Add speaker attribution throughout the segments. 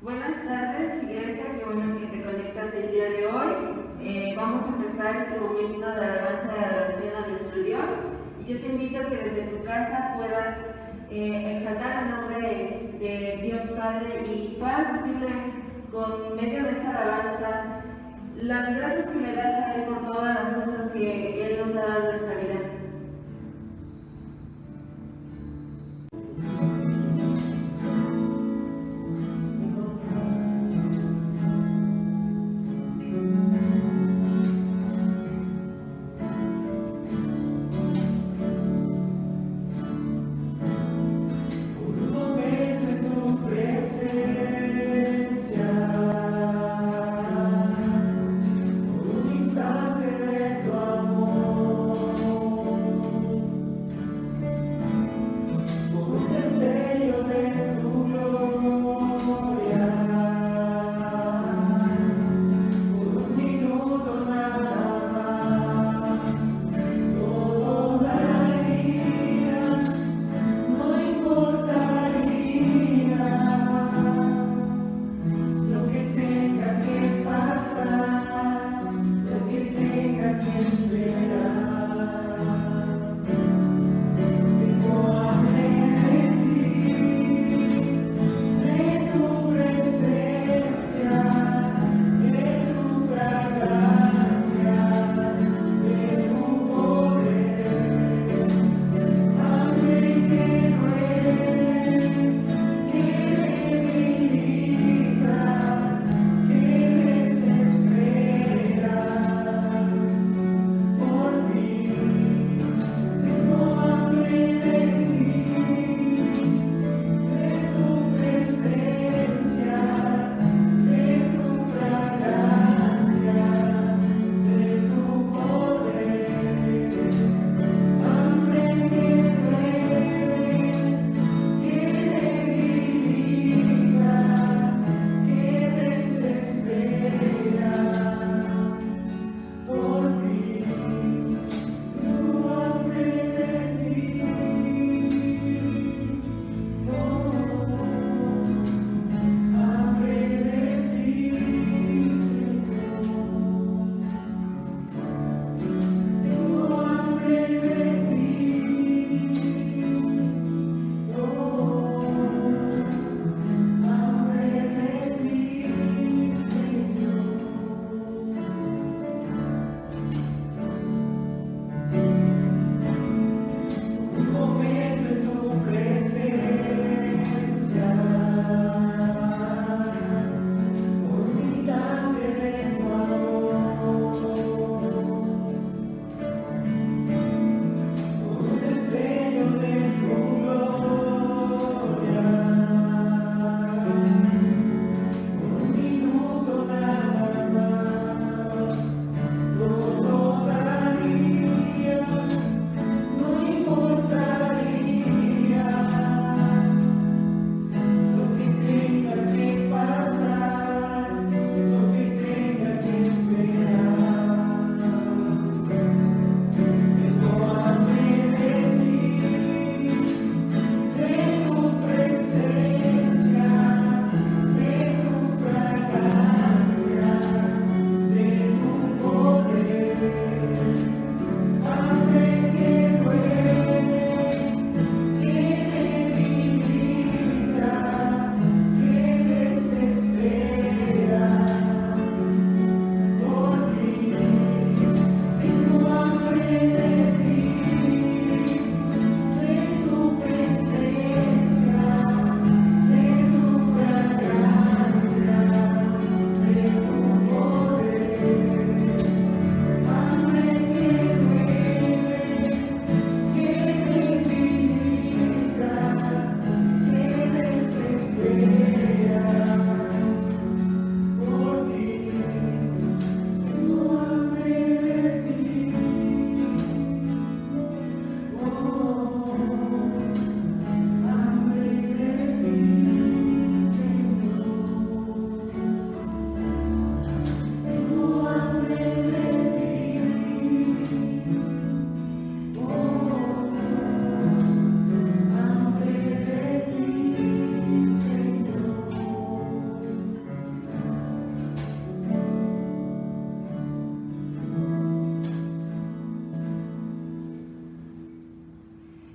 Speaker 1: Buenas tardes, Iglesia, qué bueno que te conectas el día de hoy. Vamos a empezar este momento de alabanza y adoración a nuestro Dios. Y yo te invito a que desde tu casa puedas exaltar el nombre de Dios Padre y puedas decirle con medio de esta alabanza las gracias que le das a Él por todas las cosas que Él nos ha dado en nuestra vida.
Speaker 2: Un instante de tu amor.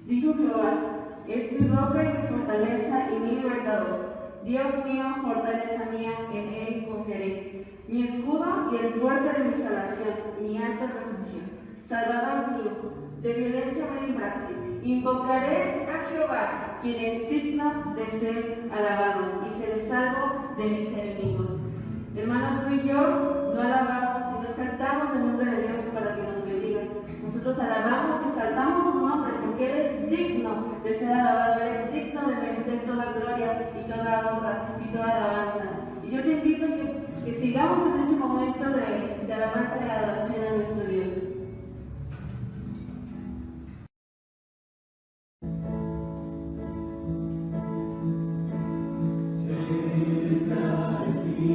Speaker 1: Dijo Jehová, es mi roca y mi fortaleza y mi libertador. Dios mío, fortaleza mía, en él confiaré. Mi escudo y el fuerte de mi salvación, mi alto refugio. Salvador mío, de violencia me libraste. Invocaré a Jehová, quien es digno de ser alabado, y seré salvo de mis enemigos. Hermano, tú y yo no alabamos y no exaltamos el nombre de Dios para que nos bendiga. Nosotros alabamos y exaltamos su nombre porque Él es digno de ser alabado, Él es digno de merecer toda gloria y toda honra y toda alabanza. Y yo te invito a que sigamos en ese momento de alabanza y adoración a nuestro Dios.
Speaker 2: Cerca de ti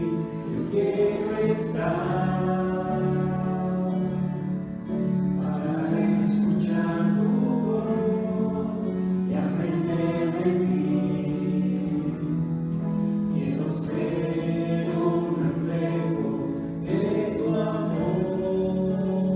Speaker 2: yo quiero estar. Ser un reflejo de tu amor.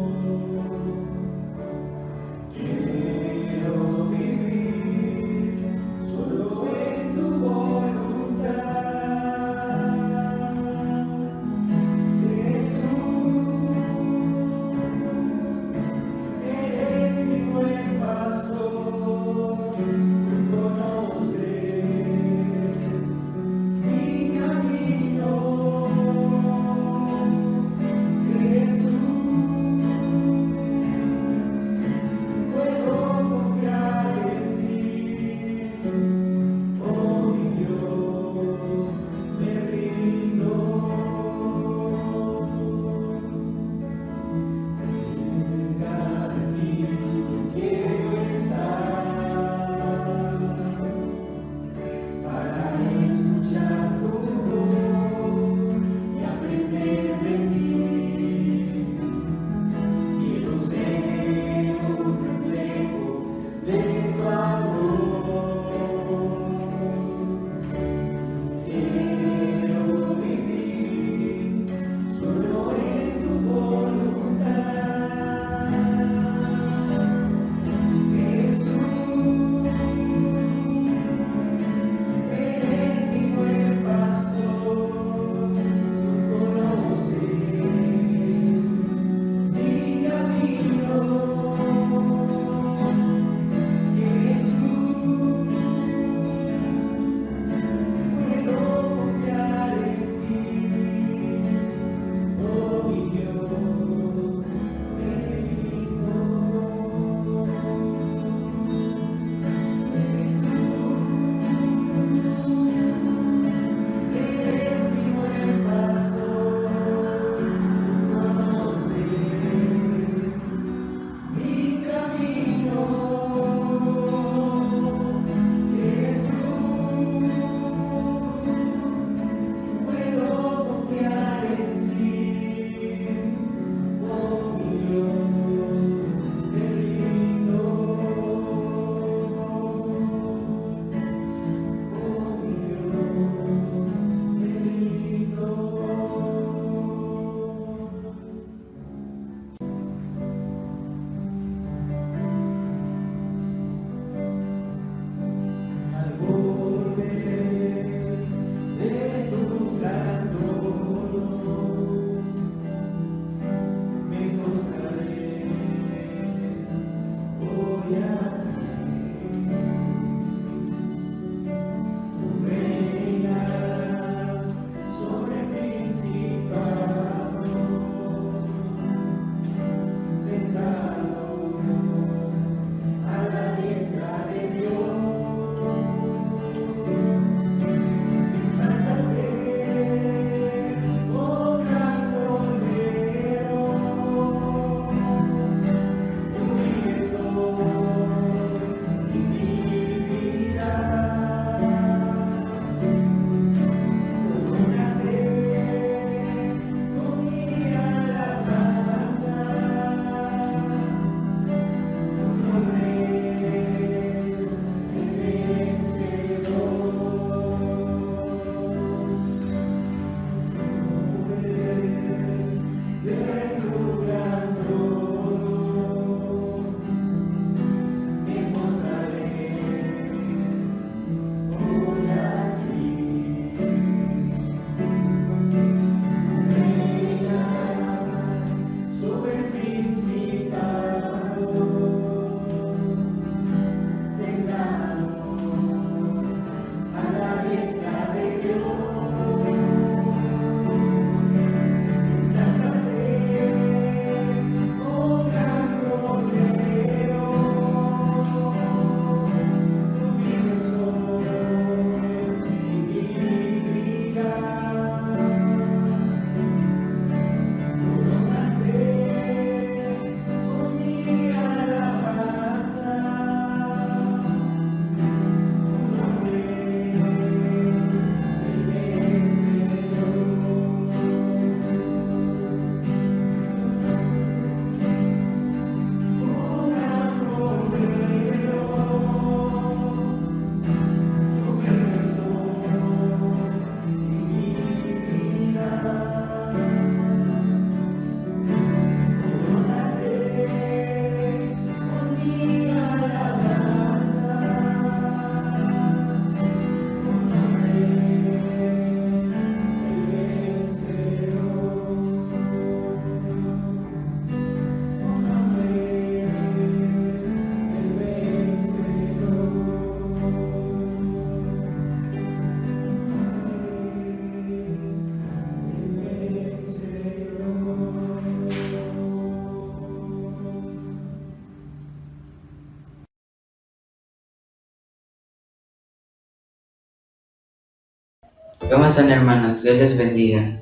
Speaker 3: ¿Cómo están, hermanos? Dios les bendiga.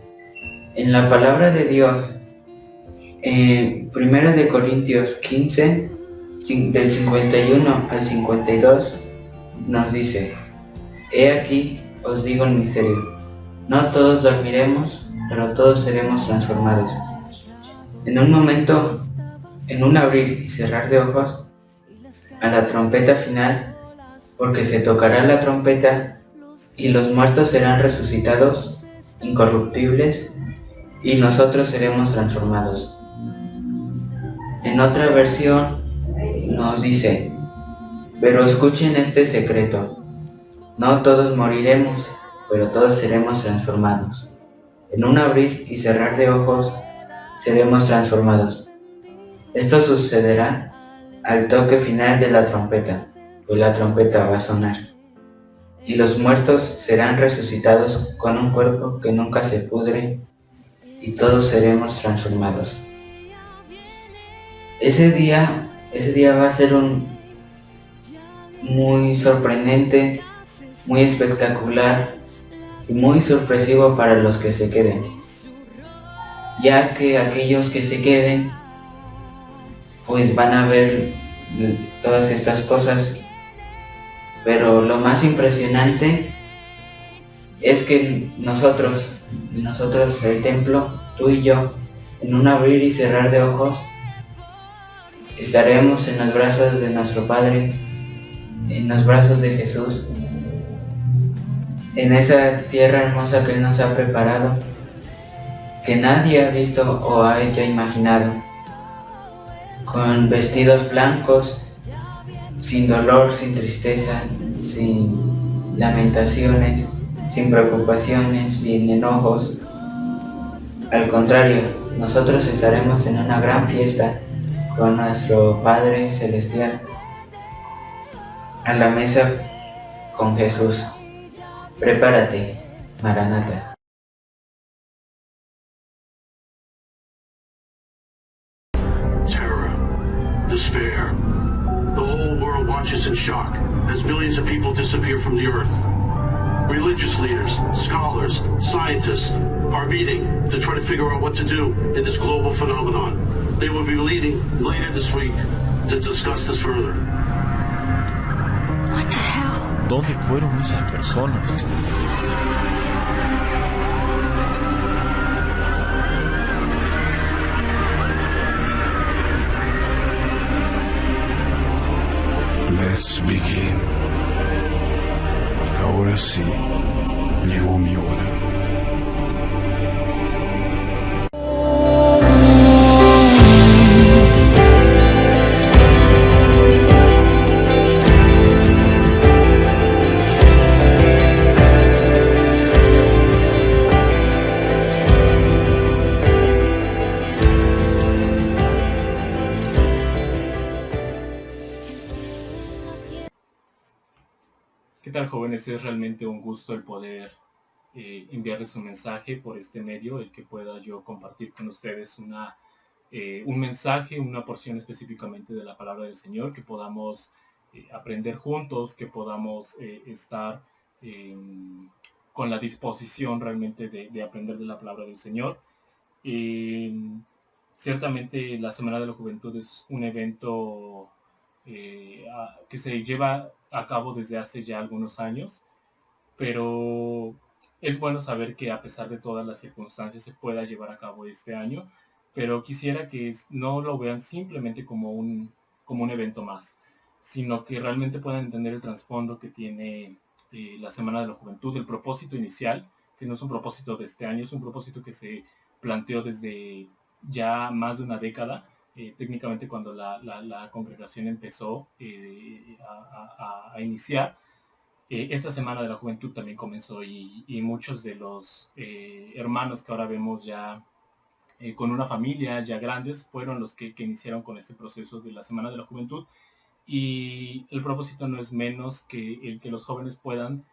Speaker 3: En la palabra de Dios, Primera de Corintios 15, del 51 al 52, nos dice: He aquí, os digo un misterio. No todos dormiremos, pero todos seremos transformados. En un momento, en un abrir y cerrar de ojos, a la trompeta final, porque se tocará la trompeta, y los muertos serán resucitados, incorruptibles, y nosotros seremos transformados. En otra versión nos dice: pero escuchen este secreto, no todos moriremos, pero todos seremos transformados. En un abrir y cerrar de ojos seremos transformados. Esto sucederá al toque final de la trompeta, pues la trompeta va a sonar. Y los muertos serán resucitados con un cuerpo que nunca se pudre, y todos seremos transformados. Ese día va a ser muy sorprendente, muy espectacular y muy sorpresivo para los que se queden, ya que aquellos que se queden pues van a ver todas estas cosas, pero lo más impresionante es que nosotros, el templo, tú y yo, en un abrir y cerrar de ojos, estaremos en los brazos de nuestro Padre, en los brazos de Jesús, en esa tierra hermosa que Él nos ha preparado, que nadie ha visto o haya imaginado, con vestidos blancos, sin dolor, sin tristeza, sin lamentaciones, sin preocupaciones, sin enojos. Al contrario, nosotros estaremos en una gran fiesta con nuestro Padre Celestial, a la mesa con Jesús. Prepárate, Maranata.
Speaker 4: Terror, despair. The whole world watches in shock as millions of people disappear from the earth. Religious leaders, scholars, scientists are meeting to try to figure out what to do in this global phenomenon. They will be meeting later this week to discuss this further.
Speaker 5: What the hell?
Speaker 6: ¿Dónde fueron esas personas?
Speaker 7: Let's begin. Ahora sí, llegó mi hora.
Speaker 2: ¿Qué tal, jóvenes? Es realmente un gusto el poder enviarles un mensaje por este medio, el que pueda yo compartir con ustedes un mensaje, una porción específicamente de la palabra del Señor, que podamos aprender juntos, que podamos estar con la disposición realmente de aprender de la palabra del Señor. Ciertamente la Semana de la Juventud es un evento que se lleva a cabo desde hace ya algunos años, pero es bueno saber que a pesar de todas las circunstancias se pueda llevar a cabo este año, pero quisiera que no lo vean simplemente como un evento más, sino que realmente puedan entender el trasfondo que tiene la Semana de la Juventud, el propósito inicial, que no es un propósito de este año, es un propósito que se planteó desde ya más de una década, técnicamente cuando la congregación empezó a iniciar. Esta Semana de la Juventud también comenzó y muchos de los hermanos que ahora vemos ya con una familia ya grandes fueron los que iniciaron con este proceso de la Semana de la Juventud, y el propósito no es menos que el que los jóvenes puedan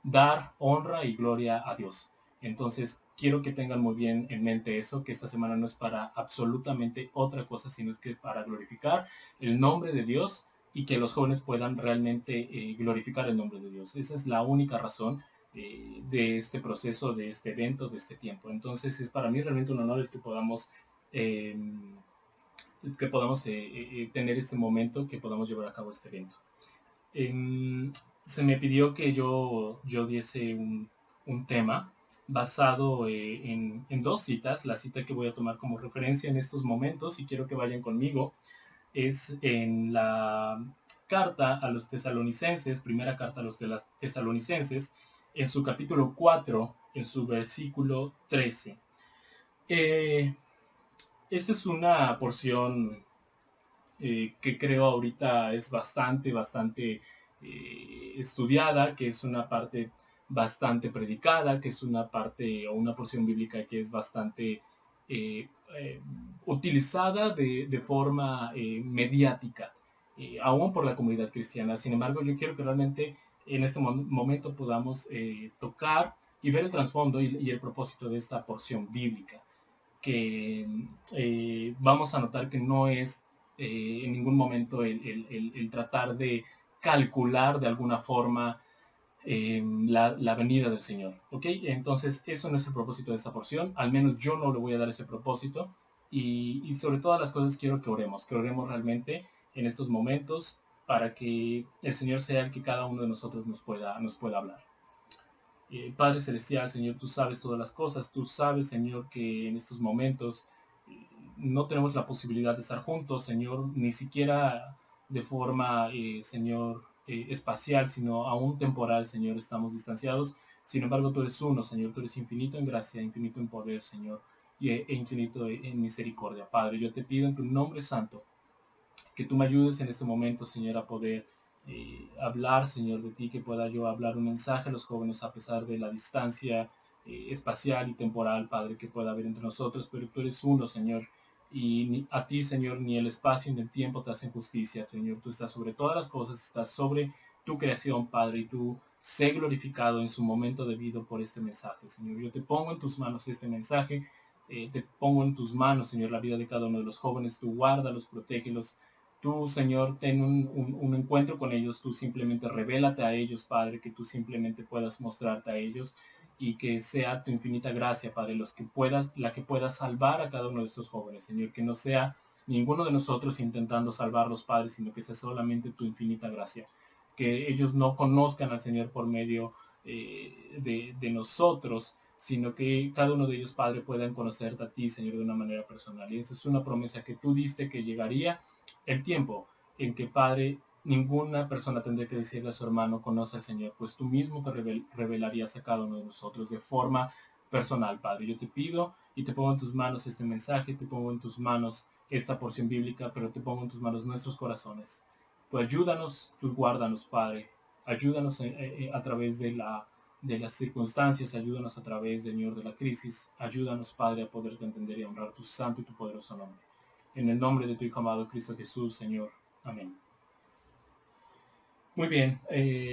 Speaker 2: dar honra y gloria a Dios. Entonces quiero que tengan muy bien en mente eso, que esta semana no es para absolutamente otra cosa, sino es que para glorificar el nombre de Dios y que los jóvenes puedan realmente glorificar el nombre de Dios. Esa es la única razón de este proceso, de este evento, de este tiempo. Entonces es para mí realmente un honor el que podamos tener este momento, que podamos llevar a cabo este evento. Se me pidió que yo diese un tema basado en 2 citas. La cita que voy a tomar como referencia en estos momentos, y quiero que vayan conmigo, es en la carta a los tesalonicenses, primera carta a los tesalonicenses, en su capítulo 4, en su versículo 13. Esta es una porción que creo ahorita es bastante estudiada, que es una parte bastante predicada, que es una parte o una porción bíblica que es bastante utilizada de forma mediática, aún por la comunidad cristiana. Sin embargo, yo quiero que realmente en este momento podamos tocar y ver el trasfondo y el propósito de esta porción bíblica, que vamos a notar que no es en ningún momento el tratar de calcular de alguna forma la venida del Señor, ¿ok? Entonces eso no es el propósito de esta porción, al menos yo no le voy a dar ese propósito, y sobre todas las cosas quiero que oremos realmente en estos momentos para que el Señor sea el que cada uno de nosotros nos pueda hablar. Padre Celestial, Señor, tú sabes todas las cosas, tú sabes, Señor, que en estos momentos no tenemos la posibilidad de estar juntos, Señor, ni siquiera de forma, Señor, espacial, sino aún temporal, Señor, estamos distanciados. Sin embargo, tú eres uno, Señor, tú eres infinito en gracia, infinito en poder, Señor, e infinito en misericordia. Padre, yo te pido en tu nombre santo que tú me ayudes en este momento, Señor, a poder hablar, Señor, de ti, que pueda yo hablar un mensaje a los jóvenes a pesar de la distancia espacial y temporal, Padre, que pueda haber entre nosotros, pero tú eres uno, Señor, y a ti, Señor, ni el espacio ni el tiempo te hacen justicia, Señor. Tú estás sobre todas las cosas, estás sobre tu creación, Padre, y tú sé glorificado en su momento debido por este mensaje, Señor. Yo te pongo en tus manos este mensaje, te pongo en tus manos, Señor, la vida de cada uno de los jóvenes. Tú guárdalos, protégelos. Tú, Señor, ten un encuentro con ellos. Tú simplemente revélate a ellos, Padre, que tú simplemente puedas mostrarte a ellos, y que sea tu infinita gracia, Padre, la que puedas salvar a cada uno de estos jóvenes, Señor, que no sea ninguno de nosotros intentando salvarlos, Padre, sino que sea solamente tu infinita gracia, que ellos no conozcan al Señor por medio de nosotros, sino que cada uno de ellos, Padre, puedan conocerte a ti, Señor, de una manera personal. Y esa es una promesa que tú diste, que llegaría el tiempo en que, Padre, ninguna persona tendría que decirle a su hermano, conoce al Señor, pues tú mismo te revelarías a cada uno de nosotros de forma personal, Padre. Yo te pido y te pongo en tus manos este mensaje, te pongo en tus manos esta porción bíblica, pero te pongo en tus manos nuestros corazones. Pues ayúdanos, tú guárdanos, Padre. Ayúdanos a través de las circunstancias, ayúdanos a través, Señor, de la crisis. Ayúdanos, Padre, a poderte entender y a honrar tu santo y tu poderoso nombre. En el nombre de tu Hijo amado Cristo Jesús, Señor. Amén. Muy bien,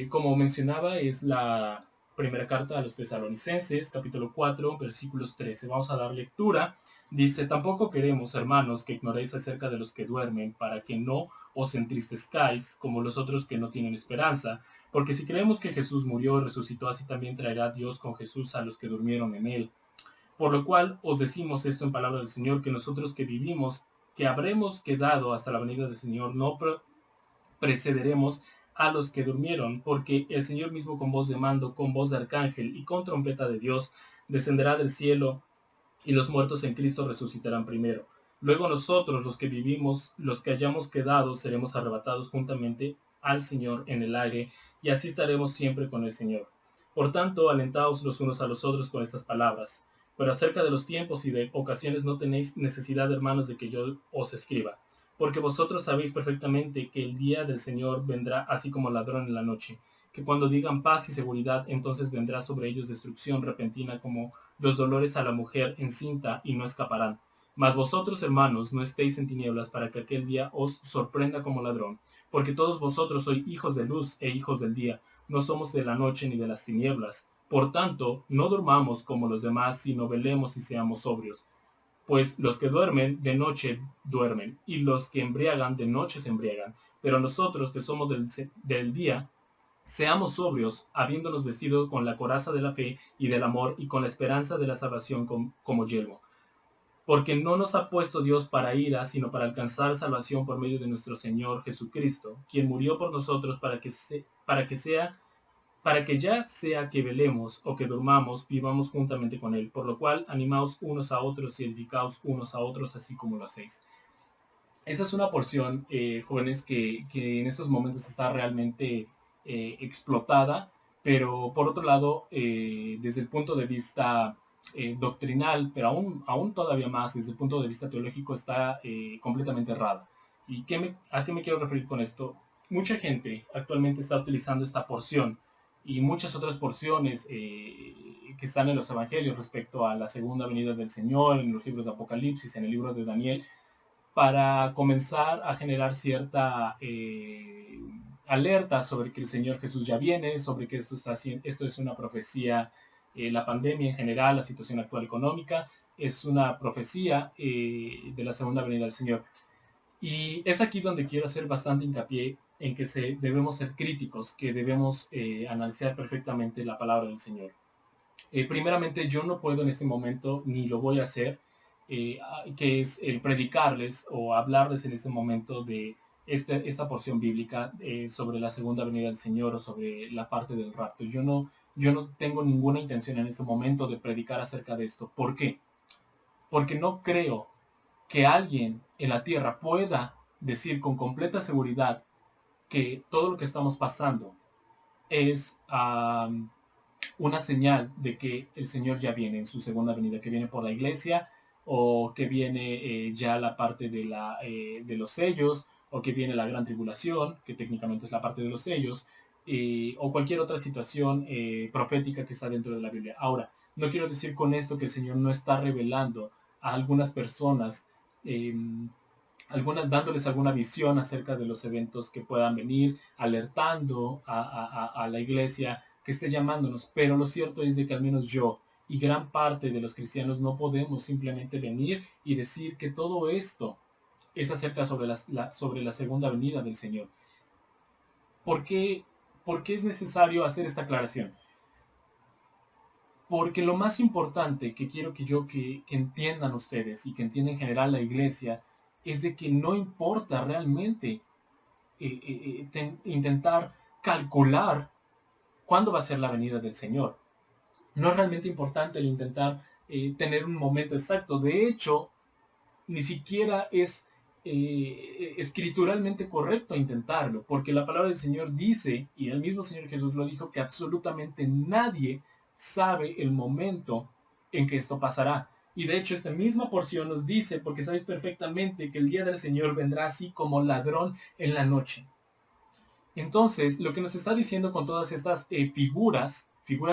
Speaker 2: como mencionaba, es la primera carta a los tesalonicenses, capítulo 4, versículos 13. Vamos a dar lectura. Dice: tampoco queremos, hermanos, que ignoréis acerca de los que duermen, para que no os entristezcáis como los otros que no tienen esperanza. Porque si creemos que Jesús murió y resucitó, así también traerá Dios con Jesús a los que durmieron en él. Por lo cual os decimos esto en palabra del Señor, que nosotros que vivimos, que habremos quedado hasta la venida del Señor, no precederemos a los que durmieron, porque el Señor mismo, con voz de mando, con voz de arcángel y con trompeta de Dios, descenderá del cielo, y los muertos en Cristo resucitarán primero. Luego nosotros, los que vivimos, los que hayamos quedado, seremos arrebatados juntamente al Señor en el aire, y así estaremos siempre con el Señor. Por tanto, alentaos los unos a los otros con estas palabras. Pero acerca de los tiempos y de ocasiones no tenéis necesidad, hermanos, de que yo os escriba. Porque vosotros sabéis perfectamente que el día del Señor vendrá así como ladrón en la noche, que cuando digan paz y seguridad, entonces vendrá sobre ellos destrucción repentina como los dolores a la mujer encinta, y no escaparán. Mas vosotros, hermanos, no estéis en tinieblas para que aquel día os sorprenda como ladrón, porque todos vosotros sois hijos de luz e hijos del día, no somos de la noche ni de las tinieblas. Por tanto, no durmamos como los demás, sino velemos y seamos sobrios. Pues los que duermen de noche duermen, y los que embriagan de noche se embriagan. Pero nosotros que somos del día, Seamos sobrios, habiéndonos vestido con la coraza de la fe y del amor y con la esperanza de la salvación como yelmo. Porque no nos ha puesto Dios para ira, sino para alcanzar salvación por medio de nuestro Señor Jesucristo, quien murió por nosotros para que ya sea que velemos o que durmamos, vivamos juntamente con Él. Por lo cual, animaos unos a otros y edificaos unos a otros, así como lo hacéis. Esa es una porción, jóvenes, que en estos momentos está realmente explotada, pero por otro lado, desde el punto de vista doctrinal, pero aún todavía más, desde el punto de vista teológico, está completamente errada. ¿Y a qué me quiero referir con esto? Mucha gente actualmente está utilizando esta porción y muchas otras porciones que están en los evangelios respecto a la segunda venida del Señor, en los libros de Apocalipsis, en el libro de Daniel, para comenzar a generar cierta alerta sobre que el Señor Jesús ya viene, sobre que esto es una profecía, la pandemia en general, la situación actual económica, es una profecía de la segunda venida del Señor. Y es aquí donde quiero hacer bastante hincapié en que debemos ser críticos, que debemos analizar perfectamente la palabra del Señor. Primeramente, yo no puedo en este momento, ni lo voy a hacer, que es el predicarles o hablarles en este momento de esta porción bíblica sobre la segunda venida del Señor o sobre la parte del rapto. Yo no tengo ninguna intención en este momento de predicar acerca de esto. ¿Por qué? Porque no creo que alguien en la tierra pueda decir con completa seguridad que todo lo que estamos pasando es una señal de que el Señor ya viene en su segunda venida, que viene por la iglesia, o que viene ya la parte de los sellos, o que viene la gran tribulación, que técnicamente es la parte de los sellos, o cualquier otra situación profética que está dentro de la Biblia. Ahora, no quiero decir con esto que el Señor no está revelando a algunas personas, dándoles alguna visión acerca de los eventos que puedan venir, alertando a la iglesia que esté llamándonos, pero lo cierto es de que al menos yo y gran parte de los cristianos no podemos simplemente venir y decir que todo esto es acerca sobre la segunda venida del Señor. ¿Por qué es necesario hacer esta aclaración? Porque lo más importante que quiero que entiendan ustedes y que entienda en general la iglesia es de que no importa realmente intentar calcular cuándo va a ser la venida del Señor. No es realmente importante el intentar tener un momento exacto. De hecho, ni siquiera es escrituralmente correcto intentarlo, porque la palabra del Señor dice, y el mismo Señor Jesús lo dijo, que absolutamente nadie sabe el momento en que esto pasará. Y de hecho esta misma porción nos dice, porque sabéis perfectamente que el día del Señor vendrá así como ladrón en la noche. Entonces, lo que nos está diciendo con todas estas figuras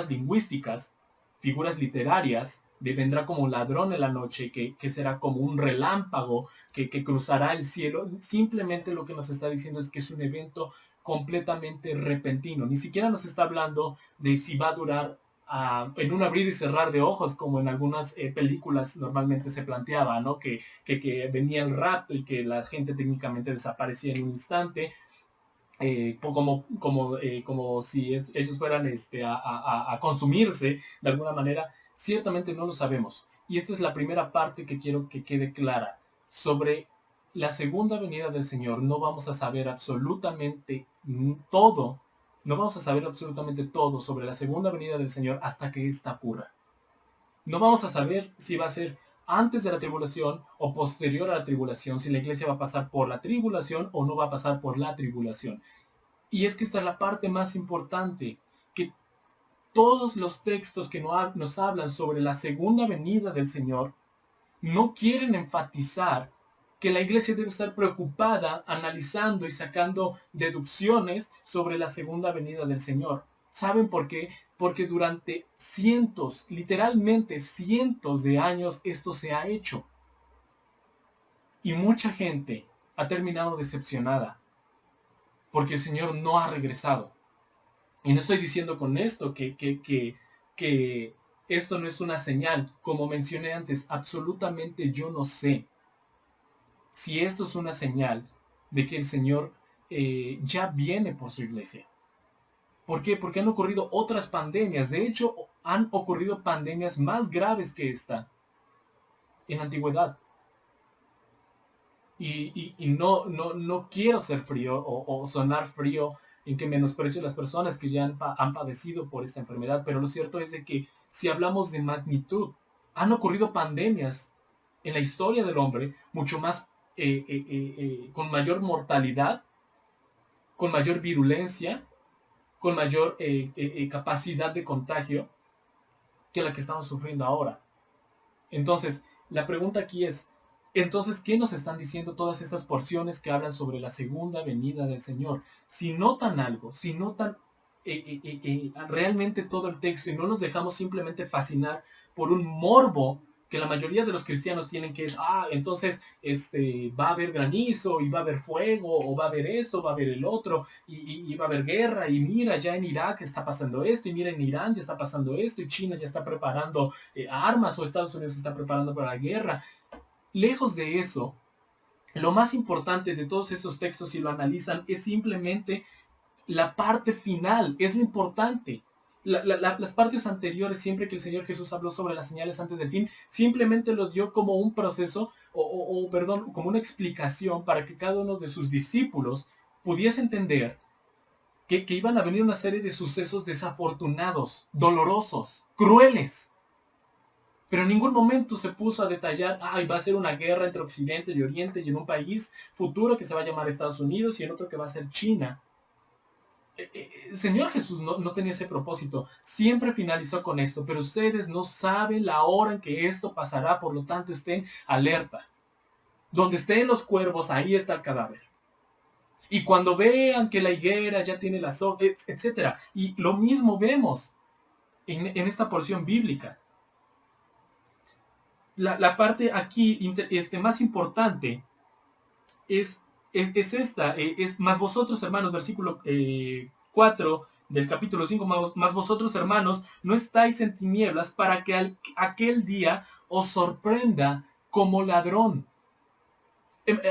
Speaker 2: lingüísticas, figuras literarias, de vendrá como ladrón en la noche, que será como un relámpago, que cruzará el cielo, simplemente lo que nos está diciendo es que es un evento completamente repentino. Ni siquiera nos está hablando de si va a durar en un abrir y cerrar de ojos, como en algunas películas normalmente se planteaba, ¿no? Que venía el rapto y que la gente técnicamente desaparecía en un instante. Como si ellos fueran a consumirse de alguna manera. Ciertamente no lo sabemos. Y esta es la primera parte que quiero que quede clara. Sobre la segunda venida del Señor no vamos a saber absolutamente todo. No vamos a saber absolutamente todo sobre la segunda venida del Señor hasta que ésta ocurra. No vamos a saber si va a ser antes de la tribulación o posterior a la tribulación, si la iglesia va a pasar por la tribulación o no va a pasar por la tribulación. Y es que esta es la parte más importante, que todos los textos que nos hablan sobre la segunda venida del Señor no quieren enfatizar que la iglesia debe estar preocupada analizando y sacando deducciones sobre la segunda venida del Señor. ¿Saben por qué? Porque durante cientos, literalmente cientos de años esto se ha hecho. Y mucha gente ha terminado decepcionada porque el Señor no ha regresado. Y no estoy diciendo con esto que esto no es una señal. Como mencioné antes, absolutamente yo no sé si esto es una señal de que el Señor ya viene por su iglesia. ¿Por qué? Porque han ocurrido otras pandemias. De hecho, han ocurrido pandemias más graves que esta en la antigüedad. Y no quiero ser frío o sonar frío en que menosprecio a las personas que ya han padecido por esta enfermedad, pero lo cierto es de que si hablamos de magnitud, han ocurrido pandemias en la historia del hombre mucho más, con mayor mortalidad, con mayor virulencia, con mayor capacidad de contagio que la que estamos sufriendo ahora. Entonces, la pregunta aquí es, entonces, ¿qué nos están diciendo todas estas porciones que hablan sobre la segunda venida del Señor? Si notan algo, si notan realmente todo el texto y no nos dejamos simplemente fascinar por un morbo que la mayoría de los cristianos tienen, que es, entonces va a haber granizo y va a haber fuego, o va a haber esto, va a haber el otro, y va a haber guerra, y mira, ya en Irak está pasando esto, y mira, en Irán ya está pasando esto, y China ya está preparando armas, o Estados Unidos está preparando para la guerra. Lejos de eso, lo más importante de todos estos textos, si lo analizan, es simplemente la parte final, es lo importante. Las partes anteriores, siempre que el Señor Jesús habló sobre las señales antes del fin, simplemente los dio como un proceso, como una explicación para que cada uno de sus discípulos pudiese entender que iban a venir una serie de sucesos desafortunados, dolorosos, crueles. Pero en ningún momento se puso a detallar, va a ser una guerra entre Occidente y Oriente y en un país futuro que se va a llamar Estados Unidos y en otro que va a ser China. El Señor Jesús no tenía ese propósito. Siempre finalizó con esto, pero ustedes no saben la hora en que esto pasará, por lo tanto estén alerta. Donde estén los cuervos, ahí está el cadáver. Y cuando vean que la higuera ya tiene las hojas, etc. Y lo mismo vemos en esta porción bíblica. La parte aquí más importante es esta, es más vosotros, hermanos, versículo 4 del capítulo 5, más vosotros, hermanos, no estáis en tinieblas para que aquel día os sorprenda como ladrón.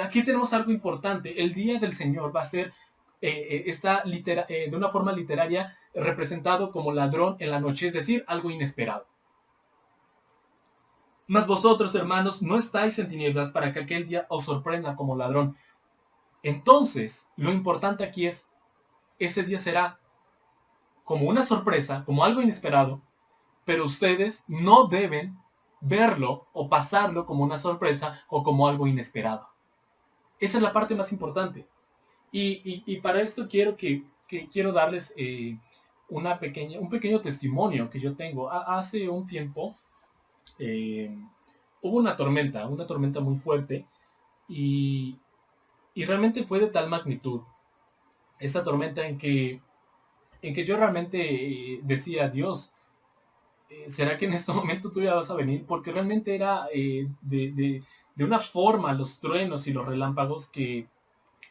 Speaker 2: Aquí tenemos algo importante. El día del Señor va a ser, está de una forma literaria representado como ladrón en la noche, es decir, algo inesperado. Mas vosotros, hermanos, no estáis en tinieblas para que aquel día os sorprenda como ladrón. Entonces, lo importante aquí es, ese día será como una sorpresa, como algo inesperado, pero ustedes no deben verlo o pasarlo como una sorpresa o como algo inesperado. Esa es la parte más importante. Y para esto quiero darles un pequeño testimonio que yo tengo. Hace un tiempo hubo una tormenta muy fuerte y realmente fue de tal magnitud esa tormenta en que yo realmente decía, Dios, ¿será que en este momento tú ya vas a venir? Porque realmente era de una forma los truenos y los relámpagos que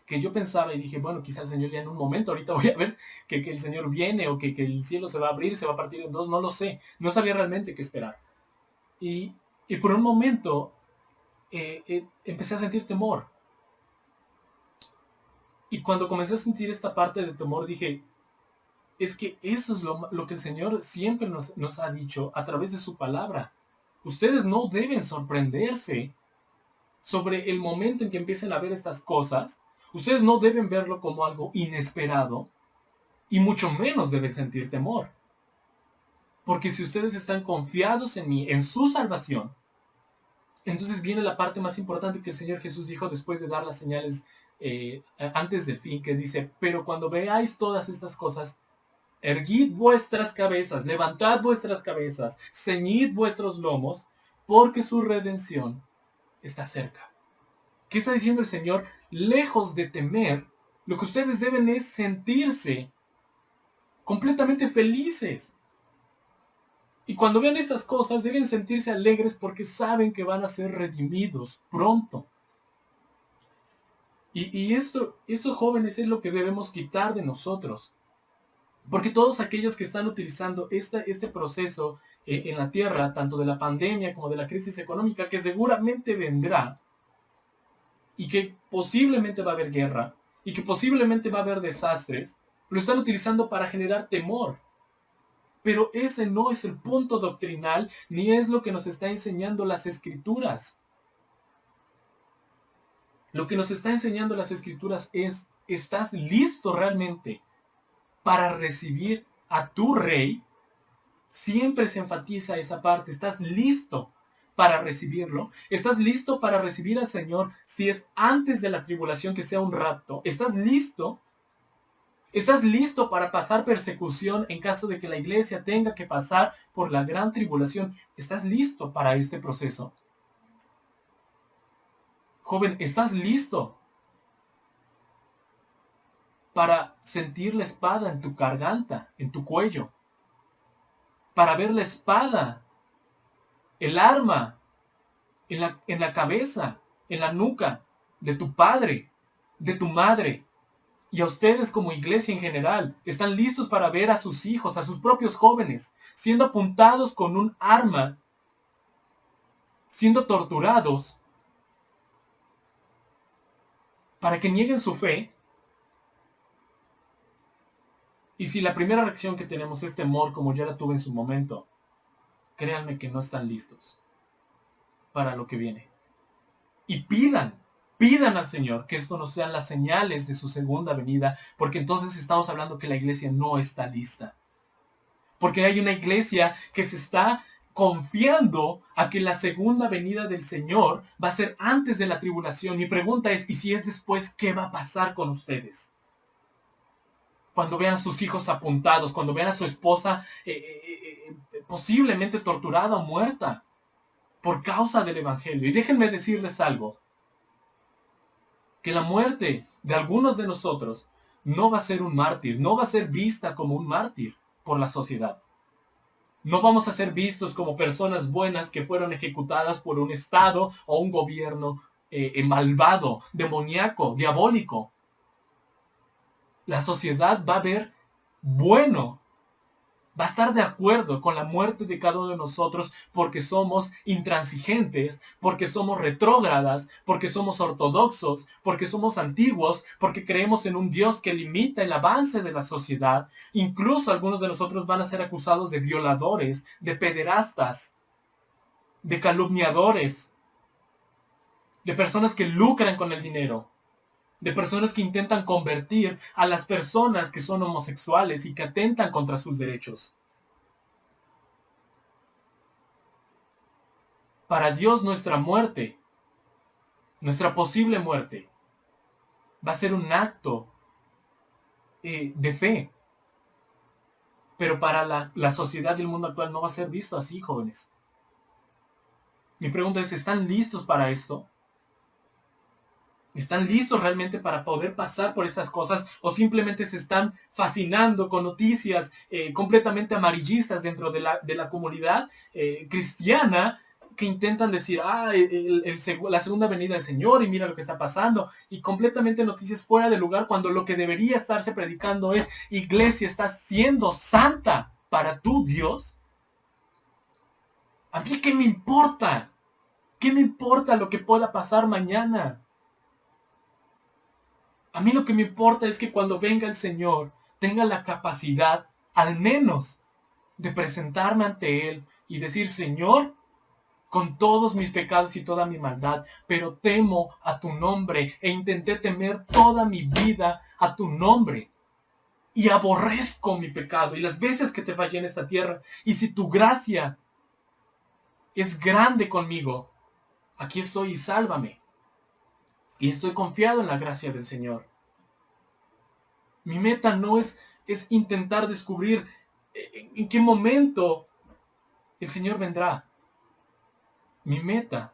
Speaker 2: yo pensaba y dije, bueno, quizás el Señor ya en un momento, ahorita voy a ver que el Señor viene o que el cielo se va a abrir, se va a partir en dos, no lo sé. No sabía realmente qué esperar. Y por un momento empecé a sentir temor. Y cuando comencé a sentir esta parte de temor, dije, es que eso es lo que el Señor siempre nos ha dicho a través de su palabra. Ustedes no deben sorprenderse sobre el momento en que empiecen a ver estas cosas. Ustedes no deben verlo como algo inesperado y mucho menos deben sentir temor. Porque si ustedes están confiados en mí, en su salvación, entonces viene la parte más importante que el Señor Jesús dijo después de dar las señales antes del fin, que dice, pero cuando veáis todas estas cosas, erguid vuestras cabezas, levantad vuestras cabezas, ceñid vuestros lomos, porque su redención está cerca. ¿Qué está diciendo el Señor? Lejos de temer, lo que ustedes deben es sentirse completamente felices. Y cuando vean estas cosas, deben sentirse alegres porque saben que van a ser redimidos pronto. Y estos jóvenes es lo que debemos quitar de nosotros. Porque todos aquellos que están utilizando este proceso en la tierra, tanto de la pandemia como de la crisis económica, que seguramente vendrá, y que posiblemente va a haber guerra, y que posiblemente va a haber desastres, Lo están utilizando para generar temor. Pero ese no es el punto doctrinal, ni es lo que nos está enseñando las Escrituras. Lo que nos está enseñando las Escrituras es, ¿estás listo realmente para recibir a tu Rey? Siempre se enfatiza esa parte. ¿Estás listo para recibirlo? ¿Estás listo para recibir al Señor si es antes de la tribulación, que sea un rapto? ¿Estás listo? ¿Estás listo para pasar persecución en caso de que la iglesia tenga que pasar por la gran tribulación? ¿Estás listo para este proceso? Joven, ¿estás listo para sentir la espada en tu garganta, en tu cuello? Para ver la espada, el arma, en la cabeza, en la nuca de tu padre, de tu madre. Y a ustedes como iglesia en general, ¿están listos para ver a sus hijos, a sus propios jóvenes, siendo apuntados con un arma, siendo torturados, para que nieguen su fe? Y si la primera reacción que tenemos es temor, como ya la tuve en su momento, créanme que no están listos para lo que viene. Y pidan al Señor que esto no sean las señales de su segunda venida, porque entonces estamos hablando que la iglesia no está lista. Porque hay una iglesia que se está confiando a que la segunda venida del Señor va a ser antes de la tribulación. Mi pregunta es, ¿y si es después, qué va a pasar con ustedes? Cuando vean a sus hijos apuntados, cuando vean a su esposa posiblemente torturada o muerta por causa del Evangelio. Y déjenme decirles algo, que la muerte de algunos de nosotros no va a ser un mártir, no va a ser vista como un mártir por la sociedad. No vamos a ser vistos como personas buenas que fueron ejecutadas por un Estado o un gobierno malvado, demoníaco, diabólico. La sociedad va a ver bueno, va a estar de acuerdo con la muerte de cada uno de nosotros porque somos intransigentes, porque somos retrógradas, porque somos ortodoxos, porque somos antiguos, porque creemos en un Dios que limita el avance de la sociedad. Incluso algunos de nosotros van a ser acusados de violadores, de pederastas, de calumniadores, de personas que lucran con el dinero, de personas que intentan convertir a las personas que son homosexuales y que atentan contra sus derechos. Para Dios nuestra muerte, nuestra posible muerte, va a ser un acto de fe. Pero para la sociedad y el mundo actual no va a ser visto así, jóvenes. Mi pregunta es, ¿están listos para esto? ¿Están listos realmente para poder pasar por estas cosas? ¿O simplemente se están fascinando con noticias completamente amarillistas dentro de la comunidad cristiana que intentan decir, la segunda venida del Señor y mira lo que está pasando? Y completamente noticias fuera de lugar cuando lo que debería estarse predicando es, iglesia, ¿estás siendo santa para tu Dios? ¿A mí qué me importa? ¿Qué me importa lo que pueda pasar mañana? A mí lo que me importa es que cuando venga el Señor tenga la capacidad, al menos, de presentarme ante Él y decir, Señor, con todos mis pecados y toda mi maldad, pero temo a tu nombre e intenté temer toda mi vida a tu nombre. Y aborrezco mi pecado y las veces que te fallé en esta tierra. Y si tu gracia es grande conmigo, aquí estoy y sálvame. Y estoy confiado en la gracia del Señor. Mi meta no es intentar descubrir en qué momento el Señor vendrá. Mi meta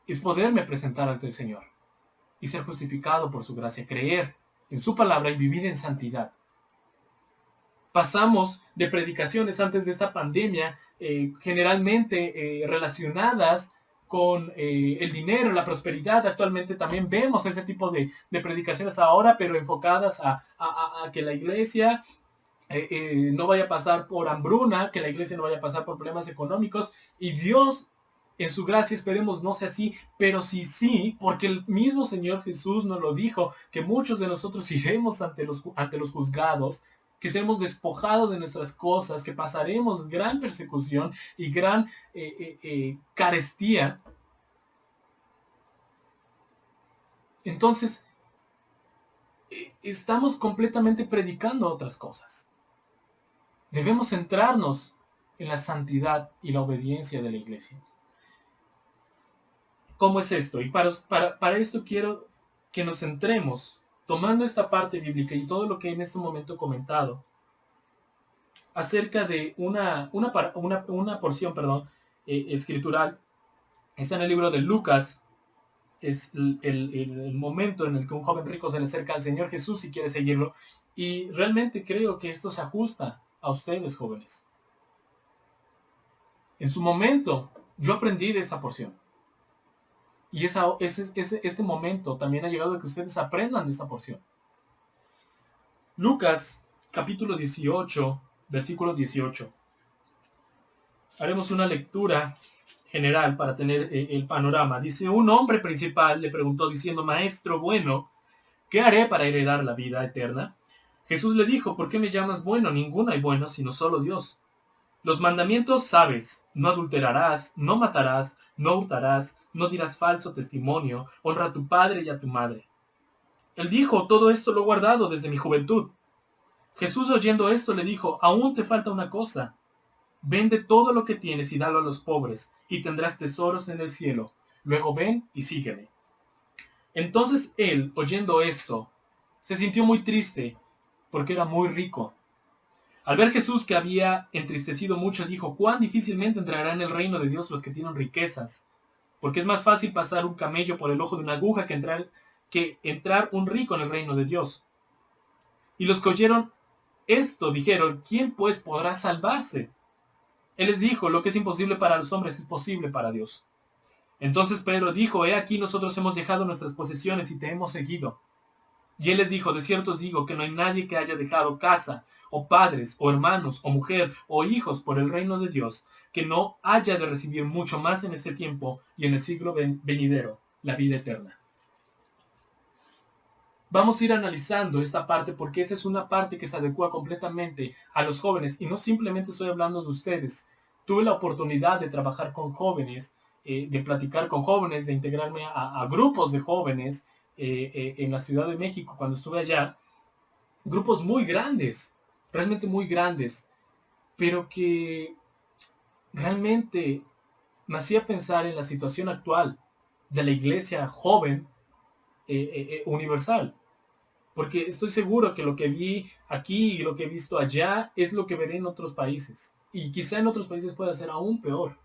Speaker 2: es poderme presentar ante el Señor y ser justificado por su gracia, creer en su palabra y vivir en santidad. Pasamos de predicaciones antes de esta pandemia, generalmente relacionadas con el dinero, la prosperidad. Actualmente también vemos ese tipo de predicaciones ahora, pero enfocadas a que la iglesia no vaya a pasar por hambruna, que la iglesia no vaya a pasar por problemas económicos. Y Dios en su gracia esperemos no sea así, pero sí, porque el mismo Señor Jesús nos lo dijo, que muchos de nosotros iremos ante los juzgados, que seremos despojados de nuestras cosas, que pasaremos gran persecución y gran carestía. Entonces, estamos completamente predicando otras cosas. Debemos centrarnos en la santidad y la obediencia de la iglesia. ¿Cómo es esto? Y para esto quiero que nos centremos, tomando esta parte bíblica y todo lo que en este momento he comentado, acerca de una porción, escritural. Está en el libro de Lucas. Es el momento en el que un joven rico se le acerca al Señor Jesús y quiere seguirlo. Y realmente creo que esto se ajusta a ustedes, jóvenes. En su momento, yo aprendí de esa porción. Y este momento también ha llegado a que ustedes aprendan de esta porción. Lucas, capítulo 18, versículo 18. Haremos una lectura general para tener el panorama. Dice, un hombre principal le preguntó diciendo, Maestro bueno, ¿qué haré para heredar la vida eterna? Jesús le dijo, ¿por qué me llamas bueno? Ninguno hay bueno, sino solo Dios. Los mandamientos sabes, no adulterarás, no matarás, no hurtarás, no dirás falso testimonio, honra a tu padre y a tu madre. Él dijo, todo esto lo he guardado desde mi juventud. Jesús oyendo esto le dijo, aún te falta una cosa. Vende todo lo que tienes y dalo a los pobres, y tendrás tesoros en el cielo. Luego ven y sígueme. Entonces él, oyendo esto, se sintió muy triste, porque era muy rico. Al ver Jesús que había entristecido mucho, dijo, cuán difícilmente entrarán en el reino de Dios los que tienen riquezas, porque es más fácil pasar un camello por el ojo de una aguja que entrar un rico en el reino de Dios. Y los que oyeron esto dijeron, ¿quién pues podrá salvarse? Él les dijo, lo que es imposible para los hombres es posible para Dios. Entonces Pedro dijo, he aquí nosotros hemos dejado nuestras posesiones y te hemos seguido. Y él les dijo, de cierto os digo que no hay nadie que haya dejado casa, o padres, o hermanos, o mujer, o hijos por el reino de Dios, que no haya de recibir mucho más en este tiempo y en el siglo venidero, la vida eterna. Vamos a ir analizando esta parte porque esa es una parte que se adecua completamente a los jóvenes. Y no simplemente estoy hablando de ustedes. Tuve la oportunidad de trabajar con jóvenes, de platicar con jóvenes, de integrarme a grupos de jóvenes en la Ciudad de México cuando estuve allá. Grupos muy grandes, realmente muy grandes, pero que realmente me hacía pensar en la situación actual de la iglesia joven universal. Porque estoy seguro que lo que vi aquí y lo que he visto allá es lo que veré en otros países. Y quizá en otros países pueda ser aún peor.